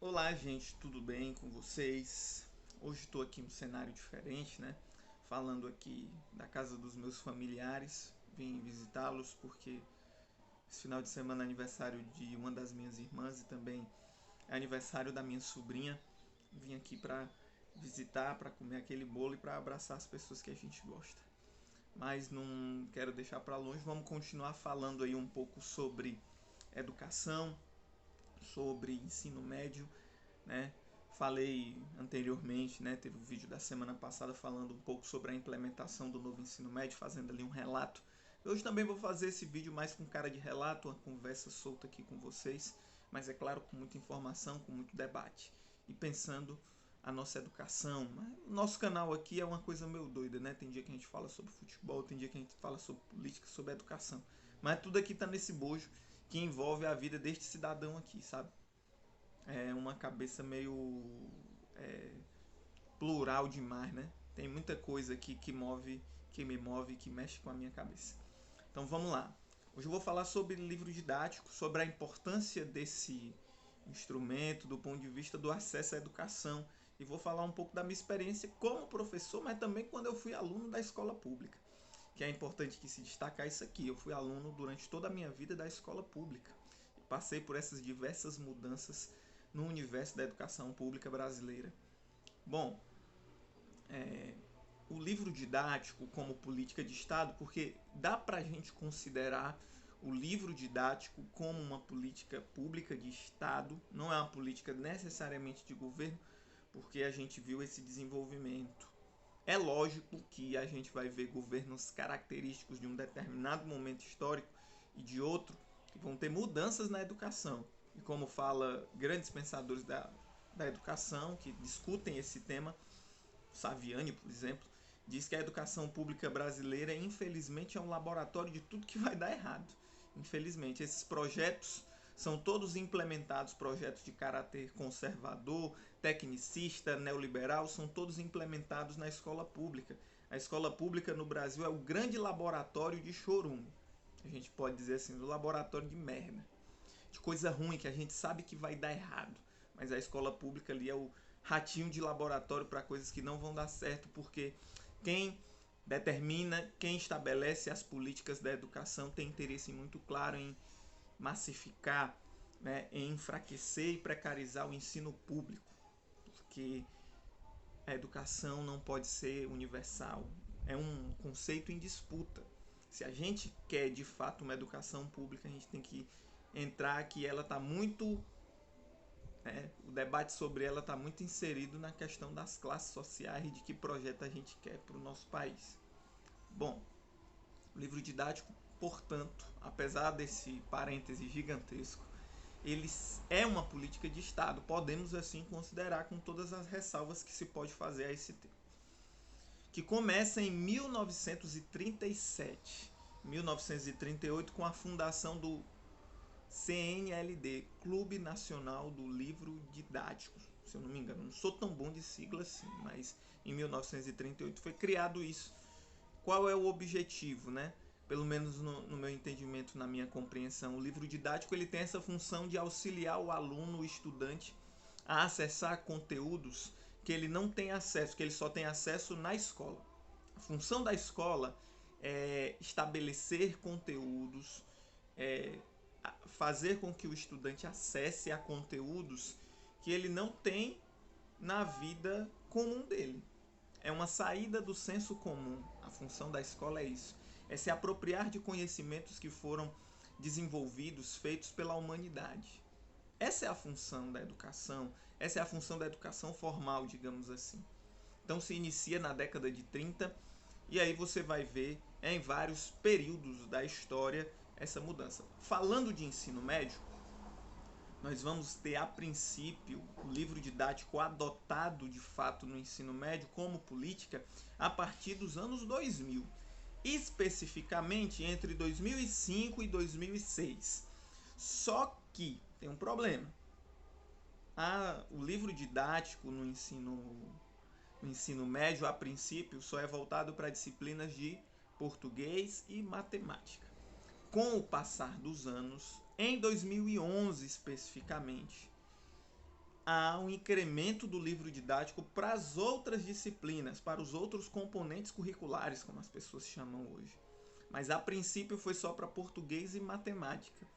Olá, gente, tudo bem com vocês? Hoje estou aqui em um cenário diferente, né? Falando aqui da casa dos meus familiares. Vim visitá-los porque esse final de semana é aniversário de uma das minhas irmãs e também é aniversário da minha sobrinha. Vim aqui para visitar, para comer aquele bolo e para abraçar as pessoas que a gente gosta. Mas não quero deixar para longe, vamos continuar falando aí um pouco sobre educação, sobre ensino médio, né? Falei anteriormente, né? Teve um vídeo da semana passada falando um pouco sobre a implementação do novo ensino médio, fazendo ali um relato. Hoje também vou fazer esse vídeo mais com cara de relato, uma conversa solta aqui com vocês, mas é claro com muita informação, com muito debate e pensando a nossa educação. O nosso canal aqui é uma coisa meio doida, né? Tem dia que a gente fala sobre futebol, tem dia que a gente fala sobre política, sobre educação, mas tudo aqui tá nesse bojo que envolve a vida deste cidadão aqui, sabe? É uma cabeça meio é, plural demais, né? Tem muita coisa aqui que me move, que mexe com a minha cabeça. Então vamos lá. Hoje eu vou falar sobre livro didático, sobre a importância desse instrumento do ponto de vista do acesso à educação. E vou falar um pouco da minha experiência como professor, mas também quando eu fui aluno da escola pública. Que é importante que se destacar isso aqui. Eu fui aluno durante toda a minha vida da escola pública. E passei por essas diversas mudanças no universo da educação pública brasileira. Bom, o livro didático como política de Estado, porque dá para a gente considerar o livro didático como uma política pública de Estado, não é uma política necessariamente de governo, porque a gente viu esse desenvolvimento. É lógico que a gente vai ver governos característicos de um determinado momento histórico e de outro que vão ter mudanças na educação. E como fala grandes pensadores da educação que discutem esse tema, Saviani, por exemplo, diz que a educação pública brasileira, infelizmente, é um laboratório de tudo que vai dar errado. Infelizmente, esses projetos são todos implementados, projetos de caráter conservador, tecnicista, neoliberal, são todos implementados na escola pública. A escola pública no Brasil é o grande laboratório de chorume. A gente pode dizer assim, o laboratório de merda, de coisa ruim que a gente sabe que vai dar errado. Mas a escola pública ali é o ratinho de laboratório para coisas que não vão dar certo, porque quem determina, quem estabelece as políticas da educação tem interesse muito claro em massificar, né, em enfraquecer e precarizar o ensino público, porque a educação não pode ser universal, é um conceito em disputa. Se a gente quer de fato uma educação pública, a gente tem que entrar que ela está muito o debate sobre ela está muito inserido na questão das classes sociais e de que projeto a gente quer para o nosso país. Bom, o livro didático, portanto, apesar desse parêntese gigantesco, ele é uma política de Estado. Podemos assim considerar com todas as ressalvas que se pode fazer a esse tema. Que começa em 1937, 1938, com a fundação do CNLD, Clube Nacional do Livro Didático, se eu não me engano. Não sou tão bom de sigla assim, mas em 1938 foi criado isso. Qual é o objetivo, né? Pelo menos no meu entendimento, na minha compreensão, o livro didático ele tem essa função de auxiliar o aluno, o estudante, a acessar conteúdos que ele não tem acesso, que ele só tem acesso na escola. A função da escola é estabelecer conteúdos, é, fazer com que o estudante acesse a conteúdos que ele não tem na vida comum dele. É uma saída do senso comum. A função da escola é isso. É se apropriar de conhecimentos que foram desenvolvidos, feitos pela humanidade. Essa é a função da educação. Essa é a função da educação formal, digamos assim. Então se inicia na década de 30 e aí você vai ver em vários períodos da história essa mudança. Falando de ensino médio, nós vamos ter a princípio o livro didático adotado de fato no ensino médio como política a partir dos anos 2000, especificamente entre 2005 e 2006. Só que tem um problema. O livro didático no ensino médio, a princípio, só é voltado para disciplinas de português e matemática. Com o passar dos anos, em 2011 especificamente, há um incremento do livro didático para as outras disciplinas, para os outros componentes curriculares, como as pessoas chamam hoje. Mas a princípio foi só para português e matemática.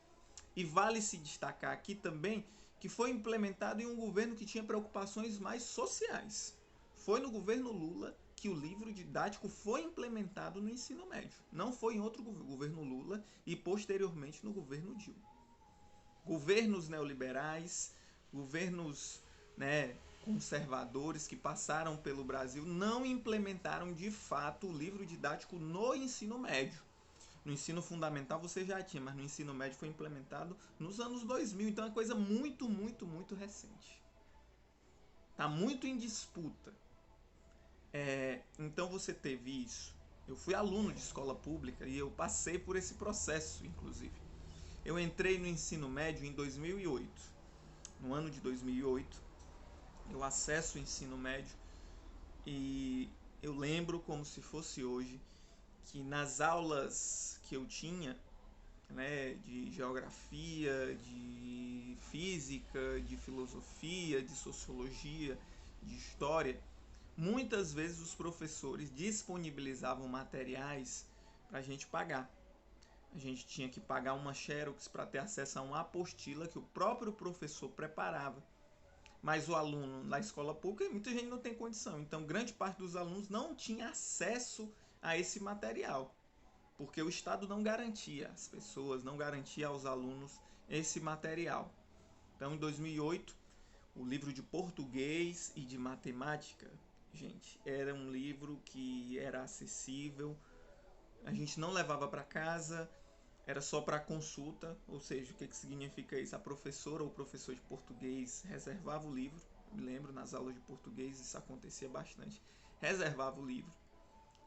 E vale se destacar aqui também que foi implementado em um governo que tinha preocupações mais sociais. Foi no governo Lula que o livro didático foi implementado no ensino médio. Não foi em outro governo Lula e posteriormente no governo Dilma. Governos neoliberais, governos, né, conservadores que passaram pelo Brasil não implementaram de fato o livro didático no ensino médio. No ensino fundamental você já tinha, mas no ensino médio foi implementado nos anos 2000, então é coisa muito, muito, muito recente. Está muito em disputa. Então você teve isso. Eu fui aluno de escola pública e eu passei por esse processo, inclusive. Eu entrei no ensino médio em 2008. No ano de 2008, eu acesso o ensino médio e eu lembro como se fosse hoje que nas aulas que eu tinha, né, de geografia, de física, de filosofia, de sociologia, de história, muitas vezes os professores disponibilizavam materiais para a gente pagar. A gente tinha que pagar uma xerox para ter acesso a uma apostila que o próprio professor preparava. Mas o aluno na escola pública, muita gente não tem condição. Então, grande parte dos alunos não tinha acesso a esse material, porque o Estado não garantia às pessoas, não garantia aos alunos esse material. Então, em 2008, o livro de português e de matemática, gente, era um livro que era acessível, a gente não levava para casa, era só para consulta, ou seja, o que significa isso? A professora ou o professor de português reservava o livro, me lembro, nas aulas de português isso acontecia bastante, reservava o livro,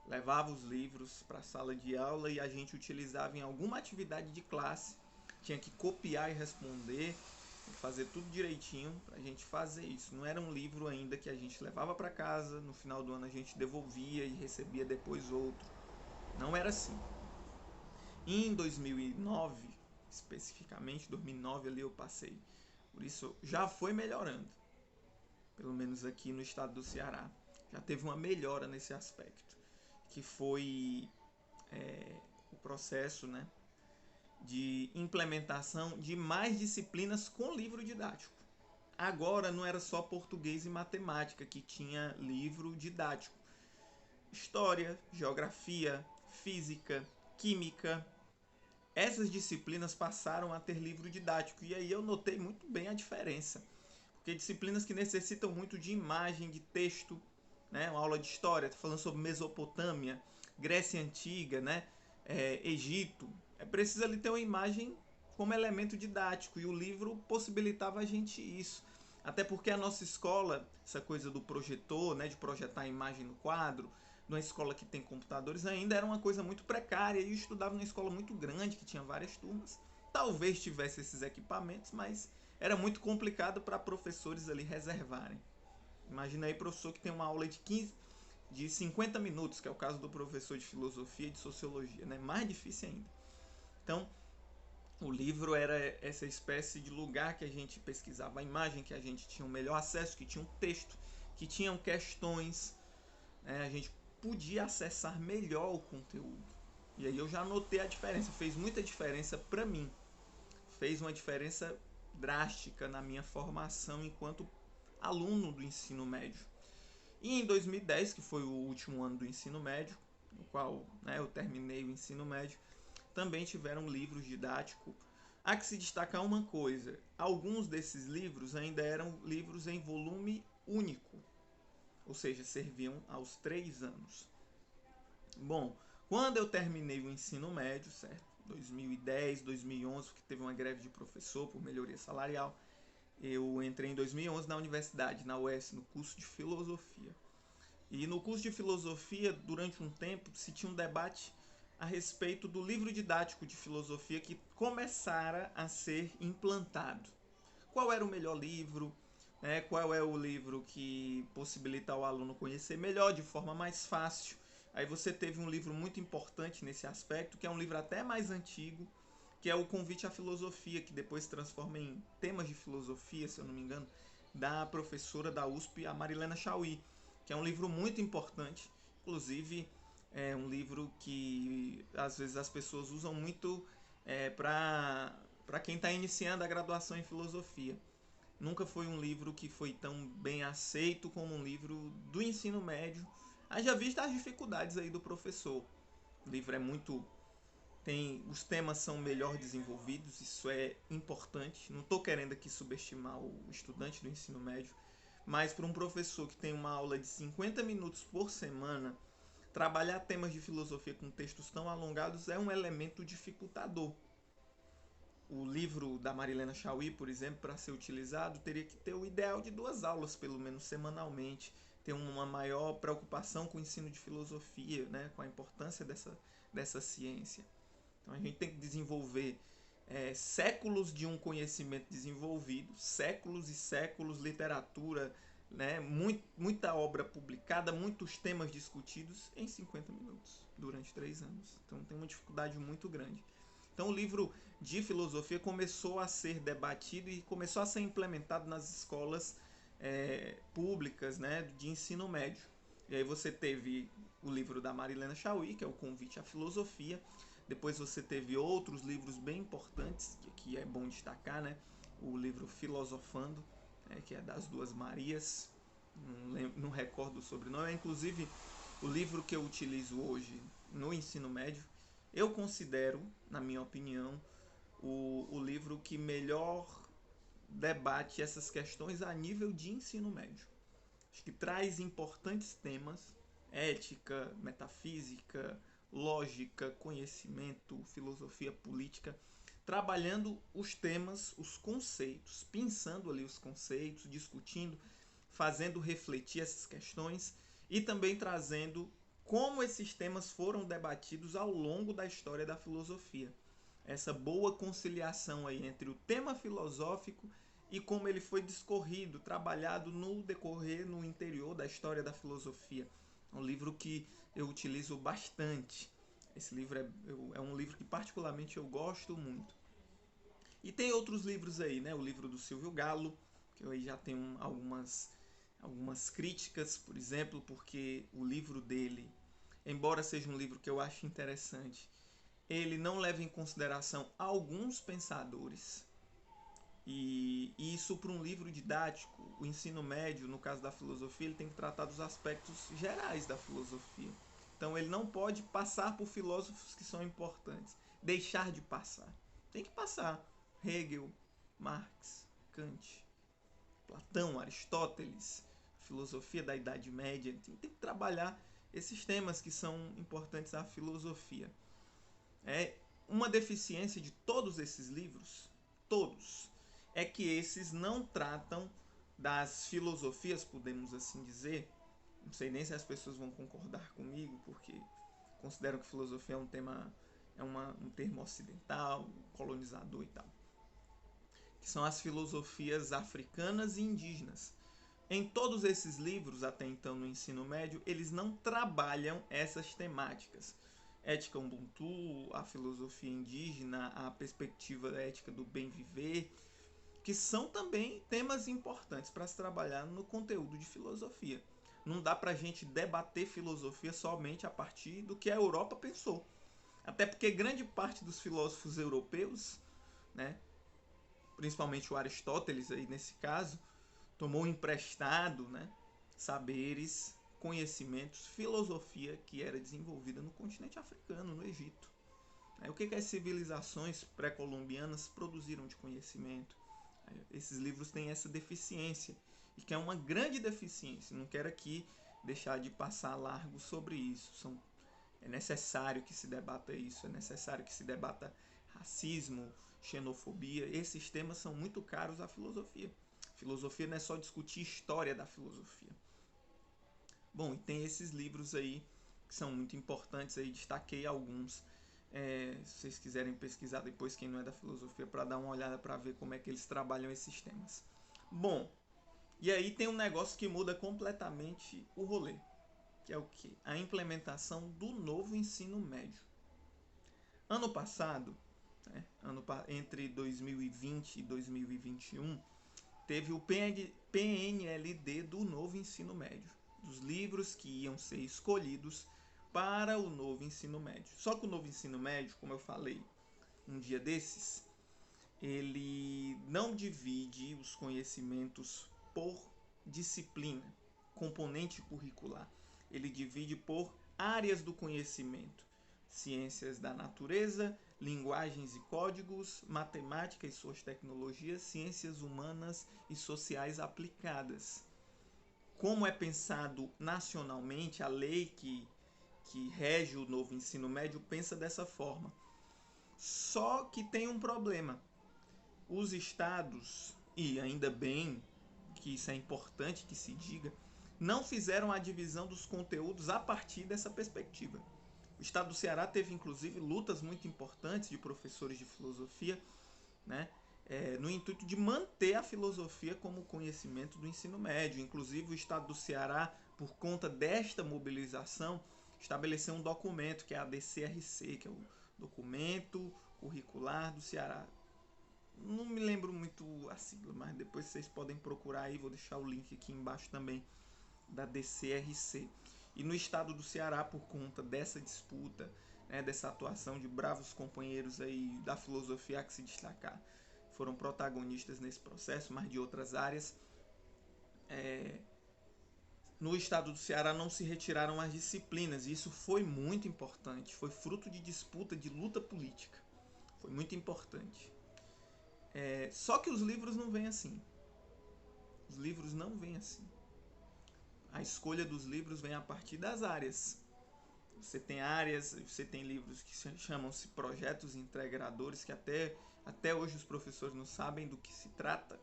levava os livros para a sala de aula e a gente utilizava em alguma atividade de classe, tinha que copiar e responder, fazer tudo direitinho para a gente fazer isso. Não era um livro ainda que a gente levava para casa, no final do ano a gente devolvia e recebia depois outro. Não era assim. E em 2009, especificamente, 2009 ali eu passei. Por isso já foi melhorando. Pelo menos aqui no estado do Ceará. Já teve uma melhora nesse aspecto. Que foi o processo, né, de implementação de mais disciplinas com livro didático. Agora não era só português e matemática que tinha livro didático. História, geografia, física, química, essas disciplinas passaram a ter livro didático. E aí eu notei muito bem a diferença. Porque disciplinas que necessitam muito de imagem, de texto, né? Uma aula de história, tô falando sobre Mesopotâmia, Grécia Antiga, né? Egito. Precisa ali ter uma imagem como elemento didático. E o livro possibilitava a gente isso. Até porque a nossa escola, essa coisa do projetor, né? De projetar a imagem no quadro, numa escola que tem computadores, ainda era uma coisa muito precária. E eu estudava numa escola muito grande, que tinha várias turmas. Talvez tivesse esses equipamentos, mas era muito complicado para professores ali reservarem. Imagina aí professor que tem uma aula de 50 minutos, que é o caso do professor de filosofia e de sociologia, né? Mais difícil ainda. Então, o livro era essa espécie de lugar que a gente pesquisava a imagem, que a gente tinha um melhor acesso, que tinha um texto, que tinham questões, né? A gente podia acessar melhor o conteúdo. E aí eu já notei a diferença, fez muita diferença para mim. Fez uma diferença drástica na minha formação enquanto aluno do ensino médio. E em 2010, que foi o último ano do ensino médio, no qual, né, eu terminei o ensino médio, também tiveram livros didáticos. Há que se destacar uma coisa: alguns desses livros ainda eram livros em volume único, ou seja, serviam aos 3 anos. Bom, quando eu terminei o ensino médio, certo? 2010, 2011, porque teve uma greve de professor por melhoria salarial, eu entrei em 2011 na universidade, na UES, no curso de filosofia. E no curso de filosofia, durante um tempo, se tinha um debate a respeito do livro didático de filosofia que começara a ser implantado. Qual era o melhor livro? Qual é o livro que possibilita ao aluno conhecer melhor, de forma mais fácil? Aí você teve um livro muito importante nesse aspecto, que é um livro até mais antigo, que é o Convite à Filosofia, que depois se transforma em Temas de Filosofia, se eu não me engano, da professora da USP, a Marilena Chaui, que é um livro muito importante, inclusive é um livro que às vezes as pessoas usam muito para quem está iniciando a graduação em filosofia. Nunca foi um livro que foi tão bem aceito como um livro do ensino médio. Haja vista as dificuldades aí do professor. O livro é muito os temas são melhor desenvolvidos, isso é importante. Não estou querendo aqui subestimar o estudante do ensino médio, mas para um professor que tem uma aula de 50 minutos por semana, trabalhar temas de filosofia com textos tão alongados é um elemento dificultador. O livro da Marilena Chaui, por exemplo, para ser utilizado, teria que ter o ideal de 2 aulas, pelo menos semanalmente, ter uma maior preocupação com o ensino de filosofia, né, com a importância dessa ciência. Então a gente tem que desenvolver séculos de um conhecimento desenvolvido, séculos e séculos, literatura, né, muita obra publicada, muitos temas discutidos em 50 minutos, durante 3 anos. Então tem uma dificuldade muito grande. Então o livro de filosofia começou a ser debatido e começou a ser implementado nas escolas públicas, né, de ensino médio. E aí você teve o livro da Marilena Chaui, que é o Convite à Filosofia. Depois você teve outros livros bem importantes, que é bom destacar, né? O livro Filosofando, que é das Duas Marias, não recordo o sobrenome, é inclusive o livro que eu utilizo hoje no ensino médio. Eu considero, na minha opinião, o livro que melhor debate essas questões a nível de ensino médio. Acho que traz importantes temas, ética, metafísica, lógica, conhecimento, filosofia política, trabalhando os temas, os conceitos, pensando ali os conceitos, discutindo, fazendo refletir essas questões e também trazendo como esses temas foram debatidos ao longo da história da filosofia. Essa boa conciliação aí entre o tema filosófico e como ele foi discorrido, trabalhado no decorrer, no interior da história da filosofia. É um livro que eu utilizo bastante. Esse livro é um livro que particularmente eu gosto muito. E tem outros livros aí, né? O livro do Silvio Galo, que eu aí já tenho algumas críticas, por exemplo, porque o livro dele, embora seja um livro que eu acho interessante, ele não leva em consideração alguns pensadores. E isso para um livro didático, o ensino médio, no caso da filosofia, ele tem que tratar dos aspectos gerais da filosofia. Então ele não pode passar por filósofos que são importantes, deixar de passar. Tem que passar Hegel, Marx, Kant, Platão, Aristóteles, filosofia da Idade Média. Tem que trabalhar esses temas que são importantes à filosofia. É uma deficiência de todos esses livros, todos, é que esses não tratam das filosofias, podemos assim dizer. Não sei nem se as pessoas vão concordar comigo, porque consideram que filosofia é um tema, um termo ocidental, colonizador e tal. Que são as filosofias africanas e indígenas. Em todos esses livros, até então no ensino médio, eles não trabalham essas temáticas. Ética Ubuntu, a filosofia indígena, a perspectiva ética do bem viver, que são também temas importantes para se trabalhar no conteúdo de filosofia. Não dá para a gente debater filosofia somente a partir do que a Europa pensou. Até porque grande parte dos filósofos europeus, né, principalmente o Aristóteles aí nesse caso, tomou emprestado, né, saberes, conhecimentos, filosofia que era desenvolvida no continente africano, no Egito. O que as civilizações pré-colombianas produziram de conhecimento? Esses livros têm essa deficiência, e que é uma grande deficiência. Não quero aqui deixar de passar largo sobre isso. É necessário que se debata isso, é necessário que se debata racismo, xenofobia. Esses temas são muito caros à filosofia. Filosofia não é só discutir história da filosofia. Bom, e tem esses livros aí que são muito importantes, aí destaquei alguns. Se vocês quiserem pesquisar depois, quem não é da filosofia, para dar uma olhada para ver como é que eles trabalham esses temas. Bom, e aí tem um negócio que muda completamente o rolê, que é o quê? A implementação do novo ensino médio. Ano passado, entre 2020 e 2021, teve o PNLD do novo ensino médio, dos livros que iam ser escolhidos para o novo ensino médio. Só que o novo ensino médio, como eu falei um dia desses, ele não divide os conhecimentos por disciplina, componente curricular. Ele divide por áreas do conhecimento: ciências da natureza, linguagens e códigos, matemática e suas tecnologias, ciências humanas e sociais aplicadas. Como é pensado nacionalmente, a lei que rege o novo ensino médio pensa dessa forma. Só que tem um problema. Os estados, e ainda bem que isso é importante que se diga, não fizeram a divisão dos conteúdos a partir dessa perspectiva. O estado do Ceará teve inclusive lutas muito importantes de professores de filosofia, né, no intuito de manter a filosofia como conhecimento do ensino médio. Inclusive o estado do Ceará, por conta desta mobilização, estabeleceu um documento que é a DCRC, que é o Documento Curricular do Ceará. Não me lembro muito a sigla, mas depois vocês podem procurar aí, vou deixar o link aqui embaixo também da DCRC. E no estado do Ceará, por conta dessa disputa, né, dessa atuação de bravos companheiros aí da filosofia que se destacar, foram protagonistas nesse processo, mas de outras áreas. No estado do Ceará não se retiraram as disciplinas, e isso foi muito importante, foi fruto de disputa, de luta política. Foi muito importante. Só que os livros não vêm assim. Os livros não vêm assim. A escolha dos livros vem a partir das áreas. Você tem áreas, você tem livros que chamam-se projetos integradores, que até hoje os professores não sabem do que se trata.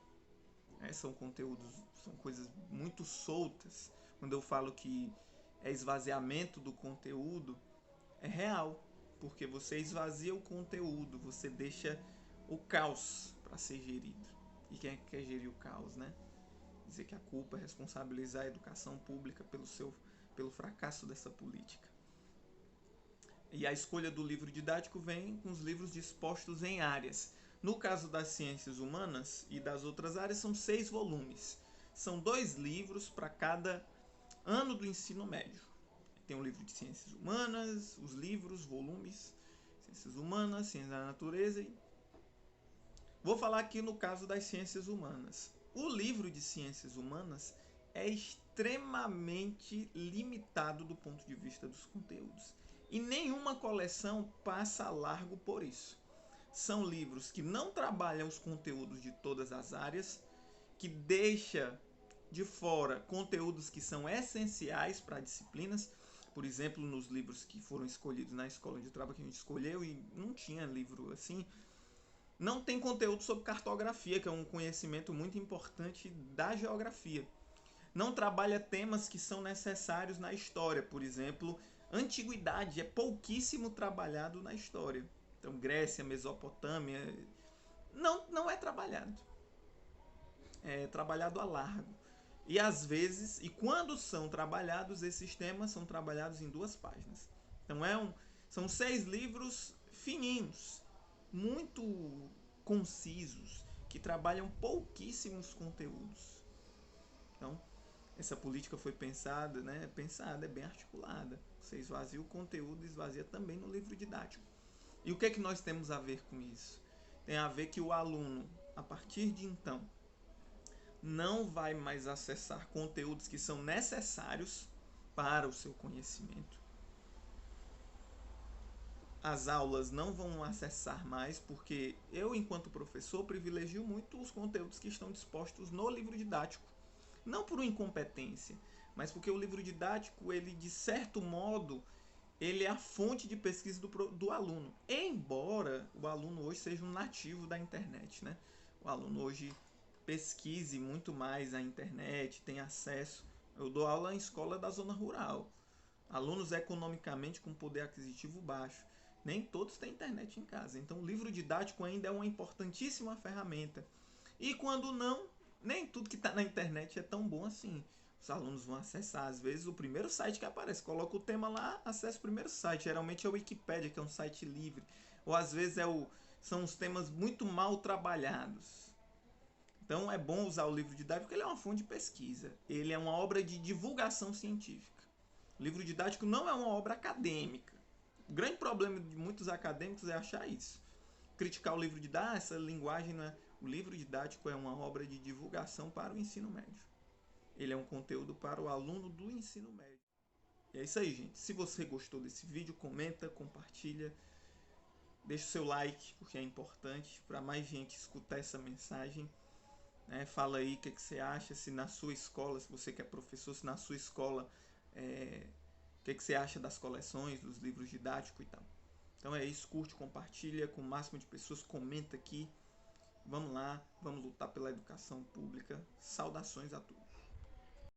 São conteúdos, são coisas muito soltas. Quando eu falo que é esvaziamento do conteúdo, é real. Porque você esvazia o conteúdo, você deixa o caos para ser gerido. E quem é que quer gerir o caos, né? Dizer que a culpa é responsabilizar a educação pública pelo fracasso dessa política. E a escolha do livro didático vem com os livros dispostos em áreas. No caso das ciências humanas e das outras áreas, são 6 volumes. São 2 livros para cada ano do ensino médio. Tem um livro de ciências humanas, os livros, volumes, ciências humanas, ciências da natureza. Vou falar aqui no caso das ciências humanas. O livro de ciências humanas é extremamente limitado do ponto de vista dos conteúdos. E nenhuma coleção passa largo por isso. São livros que não trabalham os conteúdos de todas as áreas, que deixa de fora conteúdos que são essenciais para disciplinas. Por exemplo, nos livros que foram escolhidos na escola de trabalho que a gente escolheu, e não tinha livro assim, não tem conteúdo sobre cartografia, que é um conhecimento muito importante da geografia. Não trabalha temas que são necessários na história. Por exemplo, antiguidade é pouquíssimo trabalhado na história. Então, Grécia, Mesopotâmia, não é trabalhado. É trabalhado a largo. E às vezes, e quando são trabalhados, esses temas são trabalhados em 2 páginas. Então são 6 livros fininhos, muito concisos, que trabalham pouquíssimos conteúdos. Então, essa política foi pensada, né? Pensada, é bem articulada. Você esvazia o conteúdo, esvazia também no livro didático. E o que é que nós temos a ver com isso? Tem a ver que o aluno, a partir de então, não vai mais acessar conteúdos que são necessários para o seu conhecimento. As aulas não vão acessar mais, porque eu, enquanto professor, privilegio muito os conteúdos que estão dispostos no livro didático. Não por incompetência, mas porque o livro didático, ele, de certo modo, ele é a fonte de pesquisa do aluno. Embora o aluno hoje seja um nativo da internet, né? O aluno hoje pesquise muito mais a internet, tem acesso. Eu dou aula em escola da zona rural. Alunos economicamente com poder aquisitivo baixo. Nem todos têm internet em casa. Então o livro didático ainda é uma importantíssima ferramenta. E quando não, nem tudo que está na internet é tão bom assim. Os alunos vão acessar, às vezes, o primeiro site que aparece. Coloca o tema lá, acessa o primeiro site. Geralmente é o Wikipedia, que é um site livre. Ou às vezes são os temas muito mal trabalhados. Então é bom usar o livro didático porque ele é uma fonte de pesquisa. Ele é uma obra de divulgação científica. O livro didático não é uma obra acadêmica. O grande problema de muitos acadêmicos é achar isso. Criticar o livro didático, essa linguagem não é... O livro didático é uma obra de divulgação para o ensino médio. Ele é um conteúdo para o aluno do ensino médio. E é isso aí, gente. Se você gostou desse vídeo, comenta, compartilha. Deixa o seu like, porque é importante para mais gente escutar essa mensagem. Fala aí o que você acha, se na sua escola, se você que é professor, se na sua escola, o que você acha das coleções, dos livros didáticos e tal. Então é isso, curte, compartilha com o máximo de pessoas, comenta aqui. Vamos lá, vamos lutar pela educação pública. Saudações a todos.